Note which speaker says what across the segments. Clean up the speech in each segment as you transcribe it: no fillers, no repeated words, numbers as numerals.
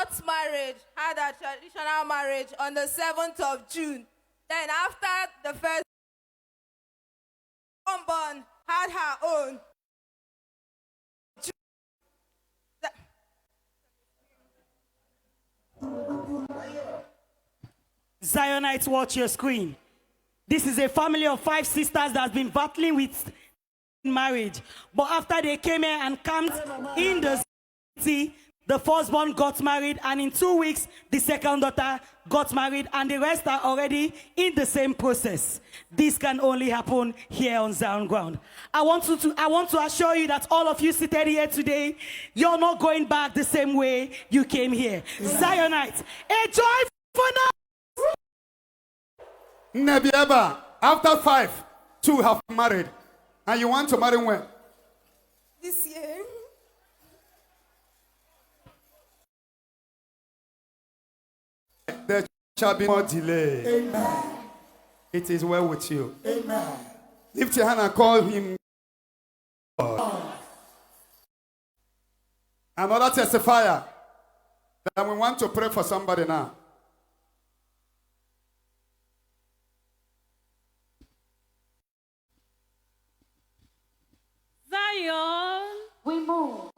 Speaker 1: got married, had a traditional marriage on the 7th of June. Then after the first born had her own.
Speaker 2: Zionites, watch your screen. This is a family of 5 sisters that's been battling with marriage. But after they came here and camped in the city, the firstborn got married, and in 2 weeks, the second daughter got married, and the rest are already in the same process. This can only happen here on Zion ground. I want to assure you that all of you seated here today, you're not going back the same way you came here. Zionites, a joy for now.
Speaker 3: Nebieba, after 5, 2 have married, and you want to marry when?
Speaker 1: This year.
Speaker 3: There shall be more delay.
Speaker 4: Amen.
Speaker 3: It is well with you.
Speaker 4: Amen.
Speaker 3: Lift your hand and call him God. Another testifier that we want to pray for somebody now.
Speaker 5: Zion,
Speaker 6: We move.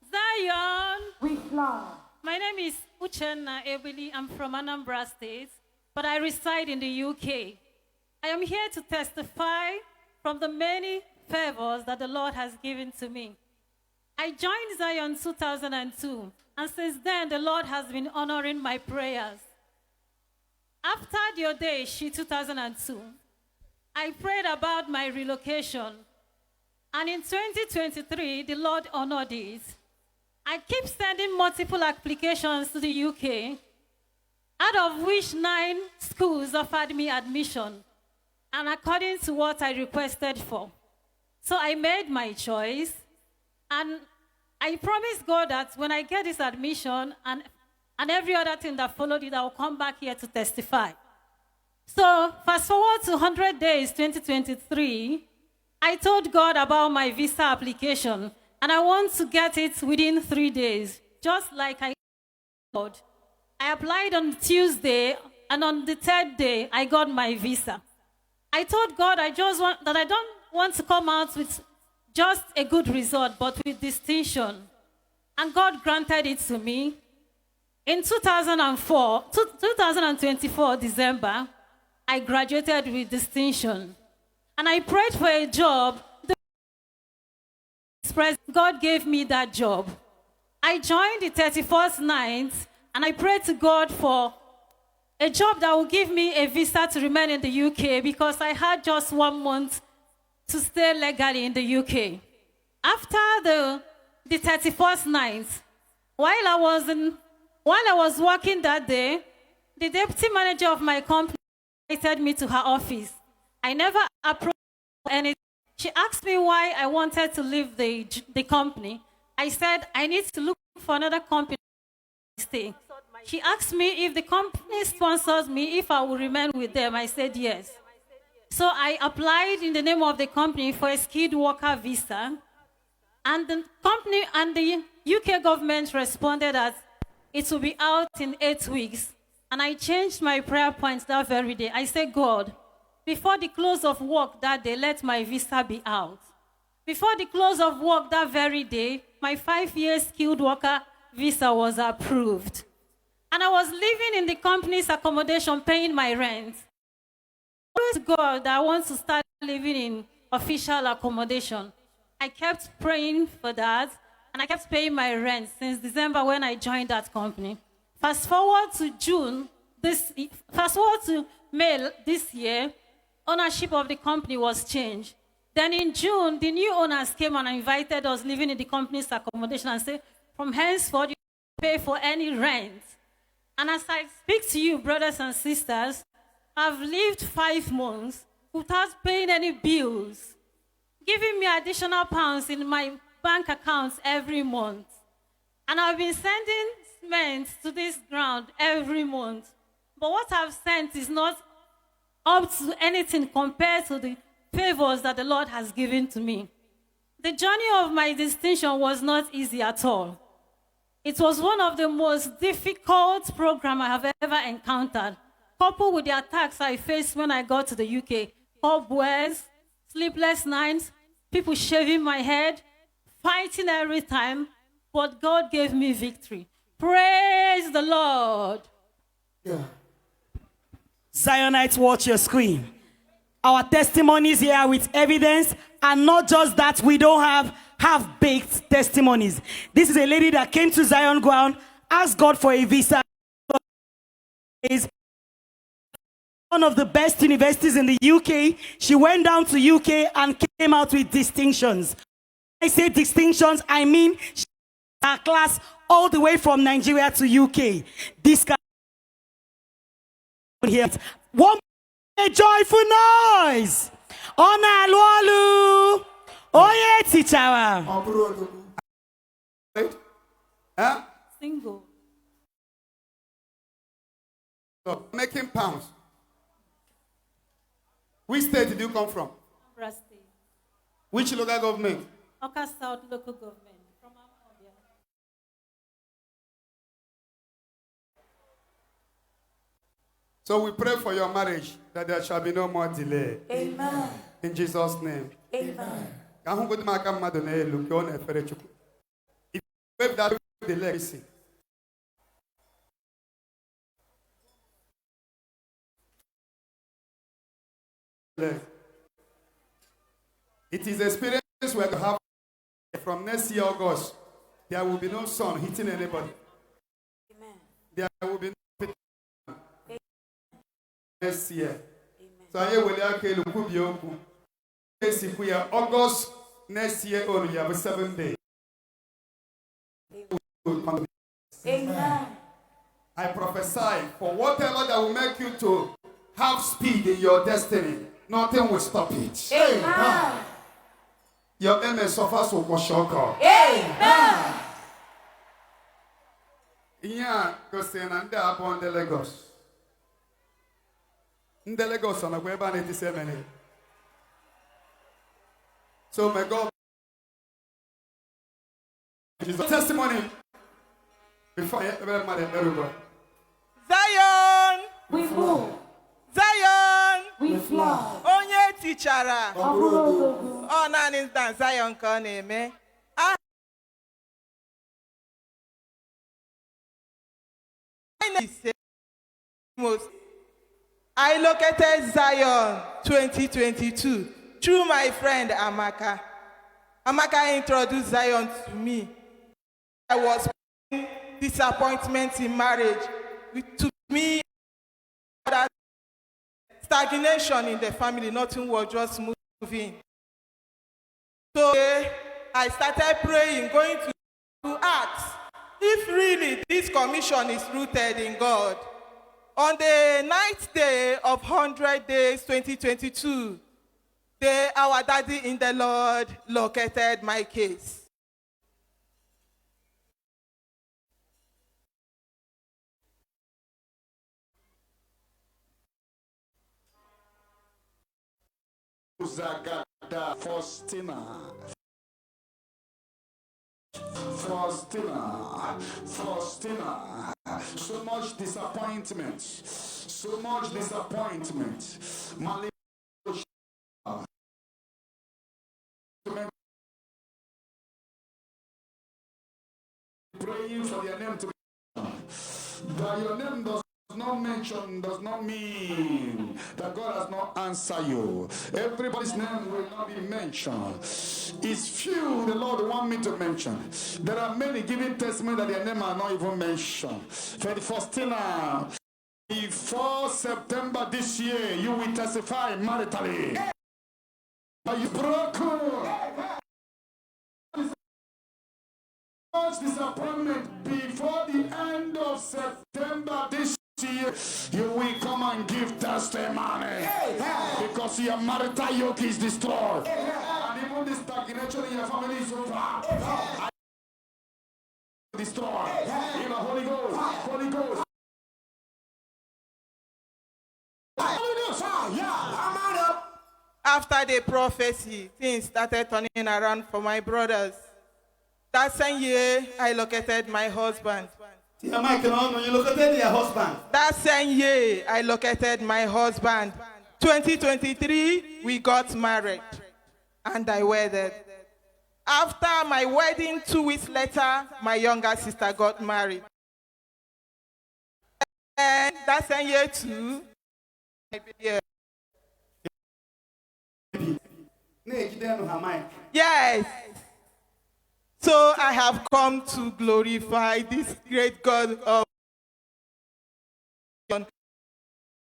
Speaker 5: Zion.
Speaker 6: We fly.
Speaker 5: My name is Uchenna Ebili. I'm from Anambra State, but I reside in the UK. I am here to testify from the many favors that the Lord has given to me. I joined Zion 2002, and since then the Lord has been honoring my prayers. After the Odeshi 2002, I prayed about my relocation, and in 2023, the Lord honored it. I keep sending multiple applications to the UK, out of which 9 schools offered me admission, and according to what I requested for. So I made my choice, and I promised God that when I get this admission and every other thing that followed it, I will come back here to testify. So fast forward to 100 days, 2023, I told God about my visa application, and I want to get it within 3 days, just like I told. I applied on Tuesday, and on the 3rd day, I got my visa. I told God I don't want to come out with just a good result, but with distinction. And God granted it to me. In 2024, December, I graduated with distinction. And I prayed for a job. God gave me that job. I joined the 31st night, and I prayed to God for a job that will give me a visa to remain in the UK, because I had just 1 month to stay legally in the UK. After the 31st night, while I was working that day, the deputy manager of my company invited me to her office. I never approached anything. She asked me why I wanted to leave the company. I said, I need to look for another company to stay. She asked me if the company sponsors me, if I will remain with them. I said yes. So I applied in the name of the company for a skilled worker visa. And the company and the UK government responded that it will be out in 8 weeks. And I changed my prayer points that very day. I said, God, before the close of work that day, let my visa be out. Before the close of work that very day, my 5-year skilled worker visa was approved. And I was living in the company's accommodation, paying my rent. Praise God, I want to start living in official accommodation. I kept praying for that, and I kept paying my rent since December when I joined that company. Fast forward to May this year, ownership of the company was changed. Then in June, the new owners came and invited us living in the company's accommodation and said, from henceforth, you pay for any rent. And as I speak to you, brothers and sisters, I've lived 5 months without paying any bills, giving me additional pounds in my bank accounts every month. And I've been sending cement to this ground every month. But what I've sent is not up to anything compared to the favors that the Lord has given to me. The journey of my distinction was not easy at all. It was one of the most difficult programs I have ever encountered, coupled with the attacks I faced when I got to the UK. Cobwebs, sleepless nights, people shaving my head, fighting every time, but God gave me victory. Praise the Lord.
Speaker 3: Yeah.
Speaker 2: Zionites, watch your screen. Our testimonies here with evidence, and not just that, we don't have half-baked testimonies. This is a lady that came to Zion Ground, asked God for a visa. Is one of the best universities in the UK. She went down to UK and came out with distinctions. When I say distinctions, I mean her class all the way from Nigeria to UK. This guy here. One a joyful noise. Ona lualu. Oye tichawa.
Speaker 3: Huh?
Speaker 5: Single.
Speaker 3: So, making pounds. Which state did you come from?
Speaker 5: Ambra State.
Speaker 3: Which local government?
Speaker 5: Oka South local government. From Amobia.
Speaker 3: So we pray for your marriage that there shall be no more delay.
Speaker 4: Amen.
Speaker 3: In Jesus' name.
Speaker 4: Amen.
Speaker 3: If you wave that the leg, listen. It is experience we're going to have from next year, August. There will be no sun hitting anybody.
Speaker 4: Amen.
Speaker 3: There will be no next year.
Speaker 4: Amen.
Speaker 3: So I will August next year only, you have 7 days.
Speaker 4: Amen.
Speaker 3: I prophesy for whatever that will make you to have speed in your destiny, nothing will stop it.
Speaker 4: Amen.
Speaker 3: Your aim is suffers will shock.
Speaker 4: Amen.
Speaker 3: Yeah, because and they are upon the Lagos. In the Lagos, on a web and 87. So, my God, Jesus. Testimony before everybody.
Speaker 1: Zion!
Speaker 4: We move.
Speaker 1: Zion!
Speaker 4: We fly.
Speaker 1: Onye tichara.
Speaker 4: Aburogogo.
Speaker 1: Ọ naanị na Zion ka ọ na-eme. I located Zion 2022 through my friend Amaka. Amaka introduced Zion to me. I was disappointment in marriage. To me, stagnation in the family, nothing was just moving. So I started praying, going to ask if really this commission is rooted in God. On the 9th day of 100 days, 2022, our daddy in the Lord located my case.
Speaker 3: Faustina. So much disappointment. So much disappointment. Praying for their name to be mentioned. That your name does not mention does not mean that God has not answered you. Everybody's name will not be mentioned. It's few the Lord want me to mention. There are many giving testimony that their name are not even mentioned. For the Faustina, before September this year, you will testify maritally. Are you broken? Much disappointment before the end of September this year, you will come and give testimony. Because your marital yoke is destroyed. And even the stagnation in your family is over. Destroyed. In the Holy Ghost. Holy Ghost.
Speaker 1: After the prophecy, things started turning around for my brothers. That same year, I located my husband.
Speaker 6: You located your husband.
Speaker 1: That same year, I located my husband. 2023, we got married, and I wedded. After my wedding, 2 weeks later, my younger sister got married. And that same year too, yeah. Yes. So I have come to glorify this great God of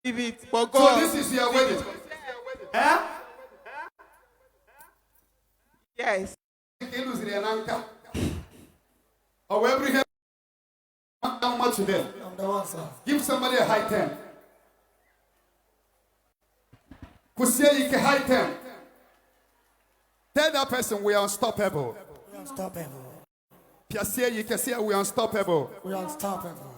Speaker 1: it for God.
Speaker 3: So this is your wedding.
Speaker 6: Huh?
Speaker 1: Yes.
Speaker 3: Or every hand how much today?
Speaker 4: I'm the one, sir.
Speaker 3: Give somebody a high 10. Kusia you can high 10. Tell that person we are unstoppable.
Speaker 4: We are unstoppable.
Speaker 3: Piasia you can say we are unstoppable.
Speaker 4: We are unstoppable.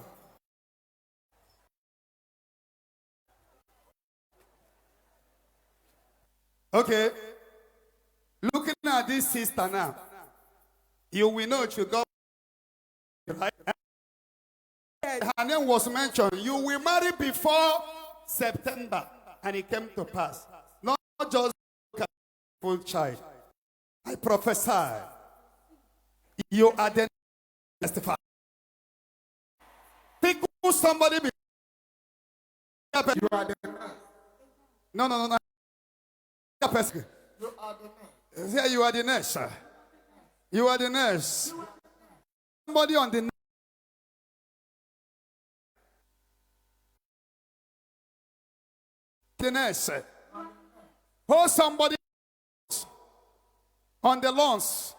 Speaker 3: Okay. Looking at this sister now, you will know you got right. Her name was mentioned. You will marry before September, and it came to pass. Not just a full child. I prophesy. You are the testify. Pick somebody. You are the no. You are the nurse. Yeah, you are the nurse. You are the nurse. Somebody on the nurse. Hold somebody on the lawns.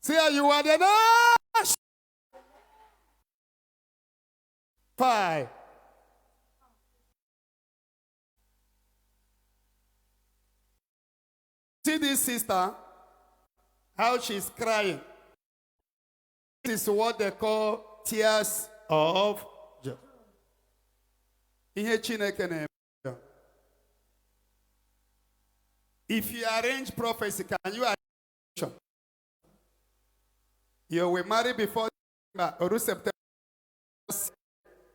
Speaker 3: See, you are the nurse. 5. See this sister, how she's crying. This is what they call tears of joy. If you arrange prophecy, can you arrange? You will marry before September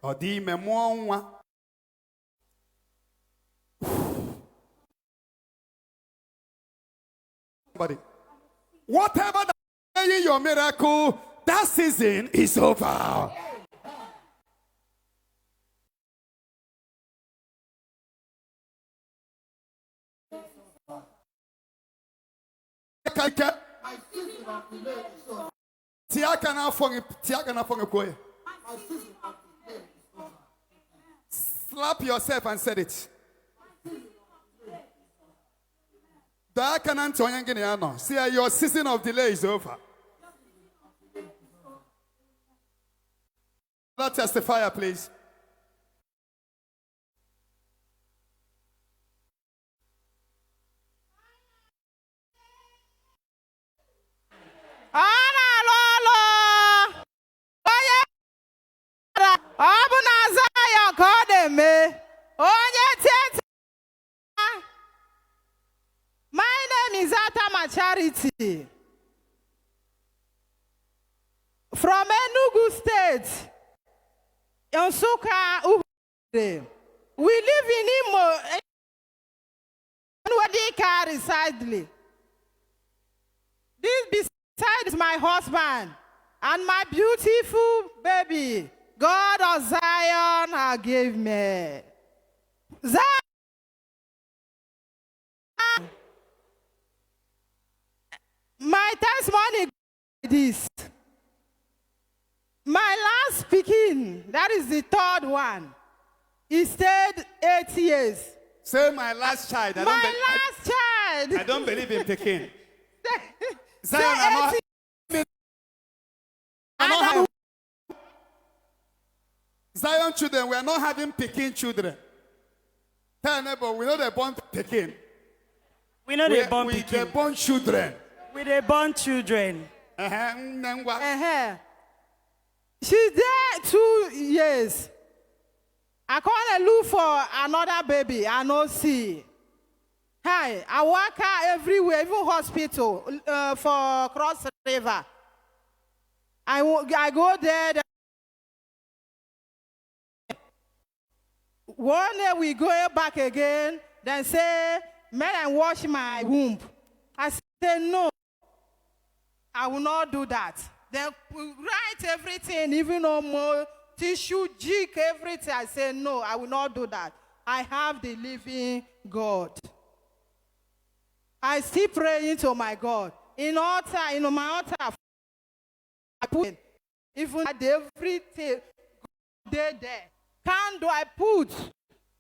Speaker 3: or the memoir. Whatever that is your miracle, that season is over. Slap yourself and said it. See, your season of delay is over. Let's testify, please.
Speaker 1: My name is Atama Charity from Enugu State, Yonsuka Ubere. We live in Imo, Wadika residely. This beside is my husband and my beautiful baby. God of Zion gave me. Zion. My testimony is this. My last speaking, that is the third one. He stayed 8 years.
Speaker 3: Say my last child.
Speaker 1: My last child.
Speaker 3: I don't believe in Peking. Zion children, we are not having Peking children. Tell neighbor, we know they're born Peking.
Speaker 2: We know they're born Peking.
Speaker 3: They're born children.
Speaker 2: They're born children.
Speaker 1: She's there 2 years. I can't look for another baby. I no see. Hi, I work everywhere, even hospital for Cross River. I go there. One day we go back again, then say, may I wash my womb? I say, no, I will not do that. Then we write everything, even no more tissue, jig, everything. I say, no, I will not do that. I have the living God. I still praying to my God. In my altar, I put even everything there. Candle I put.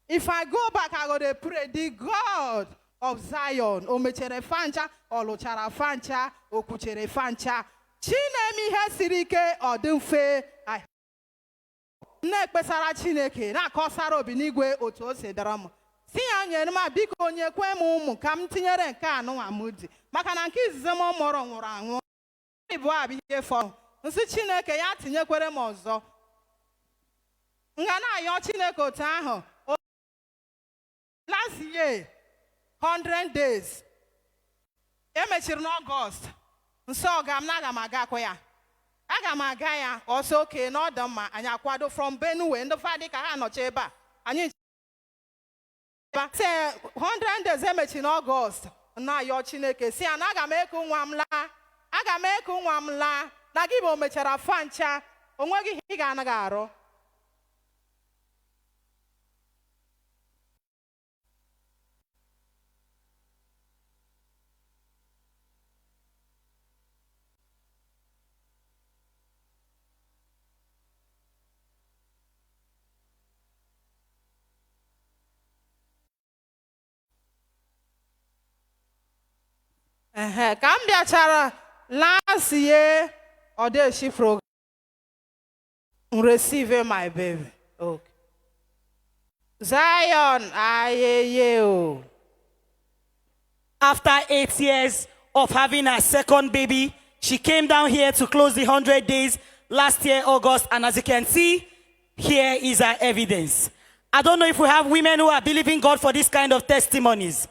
Speaker 1: If I go back, I go to pray. The God of Zion, omechere fancha, olochara fancha, okuchere fancha. Chinemi hesirike odunfe. I nekpesara Chineke na kosara obinigwe otu o si dara m. Si ya nyere m biko onye kwe m ụmụ ka m tinyere nke anụ amụdi maka na nke izizi m mụrụ nwụrụ anwụ. Ibu abịa ihe fọrọ. Nsị Chineke ya tinyekwere m ọzọ. Nga na-ayọ Chineke otu ahụ. Last year, 100 days. Emechiri n'Ọgọst. Nso ga m na aga m agakwa ya. Aga m aga ya ọsọ oke n'ọdụ mma anyị akwado from Benue ndị fadị ka ha nọcha ebe a. Anyị say 100 days emechiri n'Ọgọst na-ayọ Chineke si ya na aga m eku nwa m laa. Aga m eku nwa m laa. Na gị bụ o mechara fa ncha onweghị ihe ị ga-anaghị arụ. Ka m bịachara last year Odeshi program receive my baby. Okay. Zion ayeye.
Speaker 2: After 8 years of having her second baby, she came down here to close the 100 days last year, August. And as you can see, here is her evidence. I don't know if we have women who are believing God for this kind of testimonies.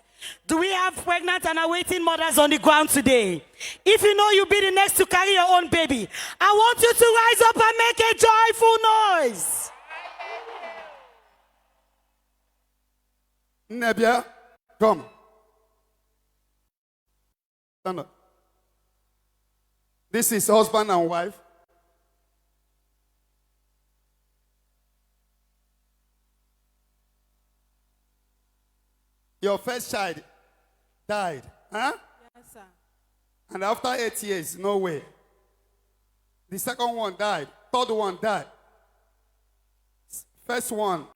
Speaker 2: Do we have pregnant and awaiting mothers on the ground today? If you know you'll be the next to carry your own baby, I want you to rise up and make a joyful noise.
Speaker 6: Nebia, come. Stand up. This is husband and wife. Your first child died, huh?
Speaker 1: Yes, sir.
Speaker 6: And after 8 years, no way. The second one died. Third one died. First one.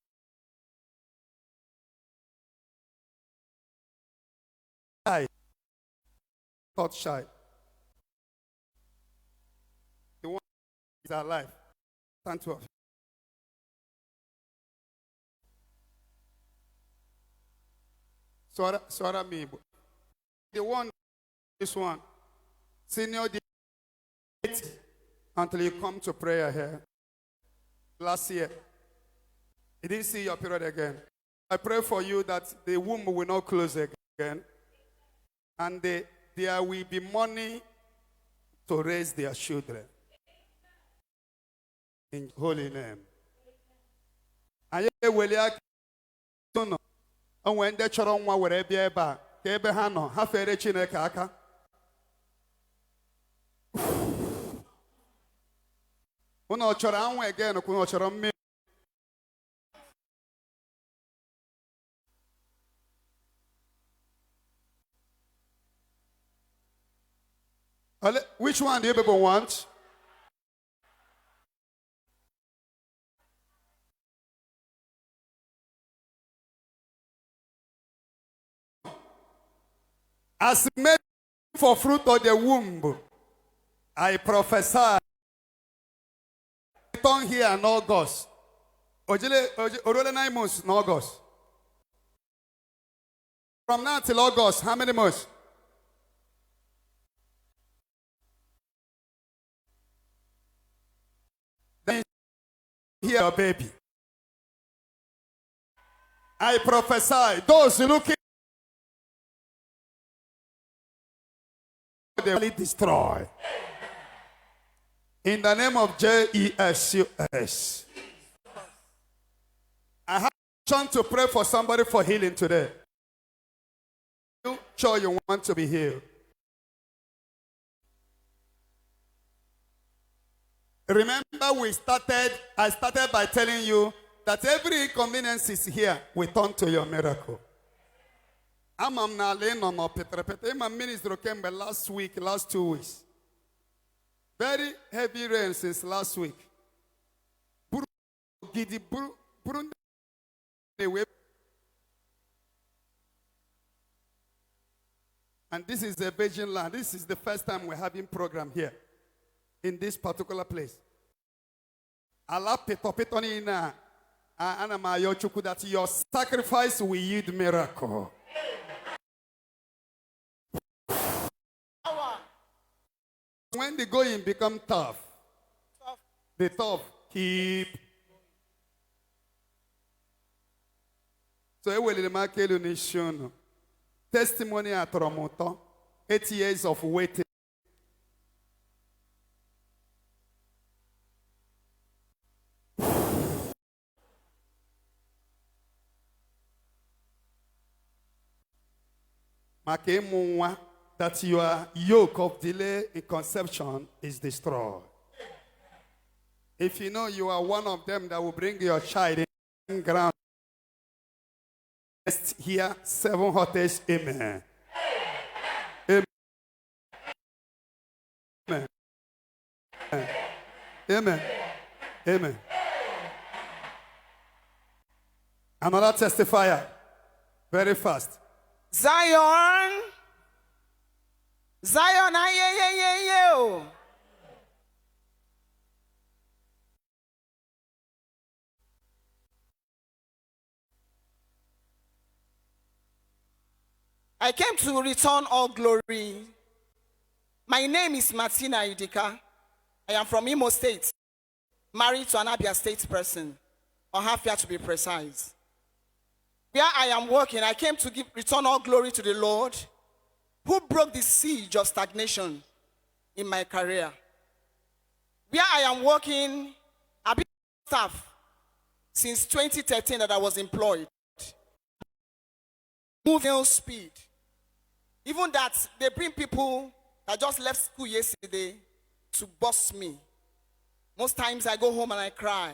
Speaker 6: Died. Third child. The one is alive. Stand to us. Swara me. The one, this one, senior until you come to prayer here. Last year, you didn't see your period again. I pray for you that the womb will not close again, and there will be money to raise their children. In holy name. And when they chọrọ nwa were bịa ebe a ka ebe ha nọ ha fere Chineke aka. Unu chọrọ anwụ again ka unu chọrọ mmiri. Which one do you people want? As made for fruit of the womb, I prophesy. Return here in August. Orole 9 months in August. From now till August, how many months? Then here, your baby. I prophesy those looking they will destroy. In the name of Jesus. I have a chance to pray for somebody for healing today. You sure you want to be healed? Remember I started by telling you that every inconvenience is here will turn to your miracle. I'm not my ministry came last 2 weeks. Very heavy rain since last week. And this is a virgin land. This is the first time we're having program here in this particular place. Allah that your sacrifice will yield miracle. When the going become tough, the tough keep. So I will remark a nation. Testimony at Romoto, 8 years of waiting. That your yoke of delay in conception is destroyed. If you know you are one of them that will bring your child in ground, here 7 hottest, amen. Amen. Amen. Amen. Amen. Another testifier, very fast.
Speaker 1: Zion, aye. I came to return all glory. My name is Martina Idika. I am from Imo State, married to an Abia State person, or half year to be precise. Where I am working, I came to return all glory to the Lord, who broke the siege of stagnation in my career. Where I am working, I've been staff since 2013 that I was employed. Moving speed. Even that they bring people that just left school yesterday to boss me. Most times I go home and I cry.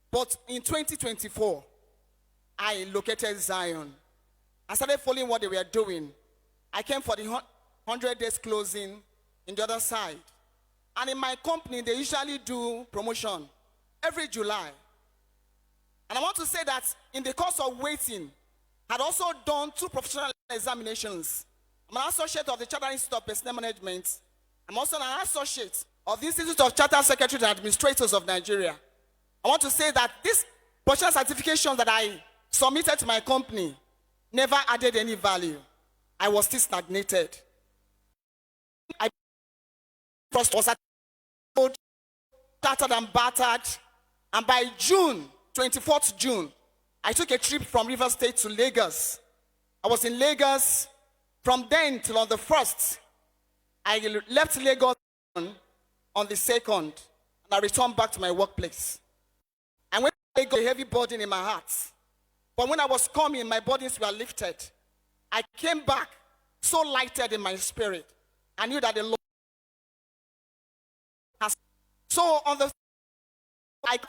Speaker 1: But in 2024, I located Zion. I started following what they were doing. I came for the 100 days closing in the other side. And in my company, they usually do promotion every July. And I want to say that in the course of waiting, I had also done 2 professional examinations. I'm an associate of the Chartered Institute of Personnel Management. I'm also an associate of the Institute of Chartered Secretaries and Administrators of Nigeria. I want to say that this professional certification that I submitted to my company never added any value. I was still stagnated. I first was battered and battered. And by June, 24th June, I took a trip from River State to Lagos. I was in Lagos from then till on the 1st. I left Lagos on the 2nd, and I returned back to my workplace. And when I got a heavy burden in my heart, but when I was coming, my burdens were lifted. I came back so lighted in my spirit. I knew that the Lord has. So on the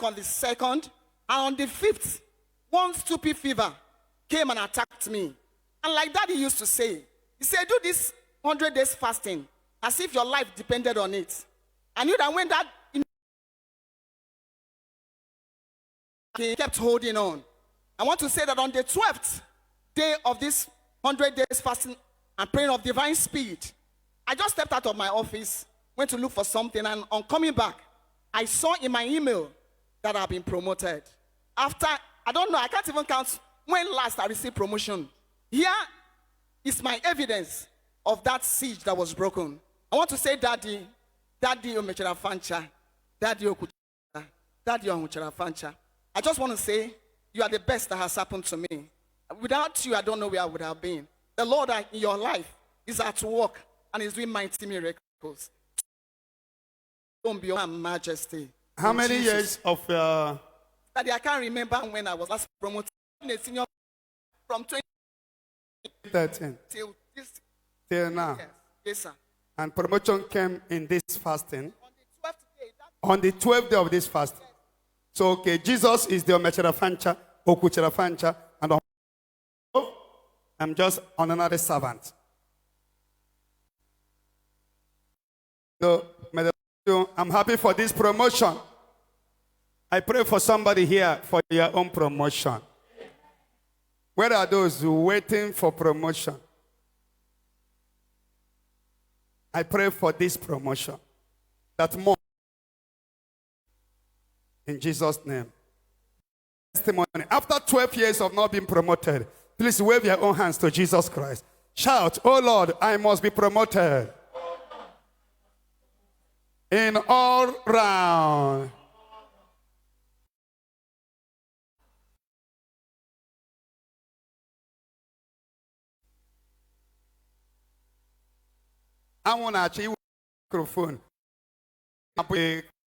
Speaker 1: on the 2nd, and on the 5th, one stupid fever came and attacked me. And like Daddy used to say, he said, do this 100 days fasting as if your life depended on it. I knew that when that he kept holding on. I want to say that on the 12th day of this 100 days fasting and praying of divine speed, I just stepped out of my office, went to look for something, and on coming back, I saw in my email that I've been promoted. After, I don't know, I can't even count when last I received promotion. Here is my evidence of that siege that was broken. I want to say, Daddy Omechara Fancha, Daddy Okuchara, Daddy Omechara Fancha. I just want to say, you are the best that has happened to me.
Speaker 7: Without you, I don't know where I would have been. The Lord in your life is at work and is doing mighty miracles. Don't be your majesty.
Speaker 6: How
Speaker 7: In
Speaker 6: many
Speaker 7: Jesus.
Speaker 6: years of
Speaker 7: Daddy, I can't remember when I was last promoted in a senior from
Speaker 6: 13
Speaker 7: till this
Speaker 6: till now?
Speaker 7: year. Yes, sir.
Speaker 6: And promotion came in this fasting
Speaker 7: On the 12th day,
Speaker 6: on the 12th day of this fast. So, okay, Jesus is the Omecherafancha, Okucherafancha, and I'm just an honorary servant. So, I'm happy for this promotion. I pray for somebody here for your own promotion. Where are those waiting for promotion? I pray for this promotion. That more. In Jesus' name. Testimony. After 12 years of not being promoted, please wave your own hands to Jesus Christ. Shout, oh Lord, I must be promoted. In all round. I want to achieve microphone.